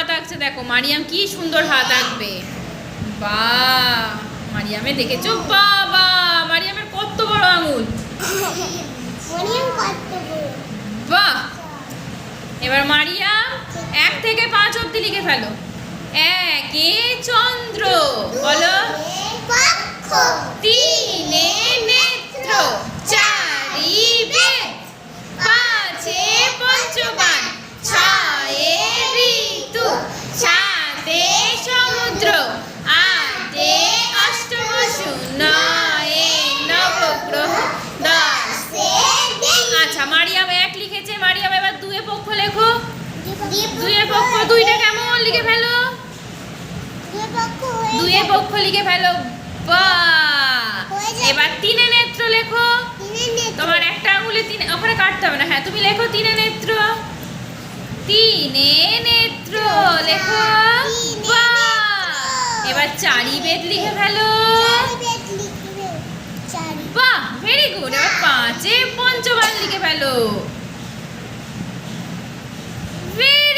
হাত আঁকছে, দেখো মারিয়াম কি সুন্দর হাত আঁকবে। বাহ, মারিয়ামে দেখেছো? বাবা, মারিয়ামের কত বড় আঙুল। বাহ, এবার মারিয়াম 1 থেকে 5 অবধি লিখে ফেলো। 1 এ চন্দ্র, বলো। 3 এ নেত্র, 4 ই বেদ, 5 এ পঞ্চবান, 6 এ ঋতু, 7 এ সমুদ্র, 8 এ অষ্টবসু, 9 এ নবগ্রহ, 10 এ। আচ্ছা, মারিয়াম 1 লিখেছে। মারিয়াম এবার 2 এ পক্ষ লেখো। 2 এ পক্ষ, 2টা কেমন লিখে ফেলো। 2 এ পক্ষ লিখে ফেলো। বাহ, এবার 3 এ নেত্র লেখো। তোমার একটা আঙুলে 3, ওখানে কাটতে হবে না। হ্যাঁ, তুমি লেখো 3 এ নেত্র। 3 এ নেত্র লেখো। বাহ, এবার 4 ই বেদ লিখে ফেলো। বাহ, ভেরি গুড। এবার 5 এ পঞ্চবান লিখে ফেলো। ভেরি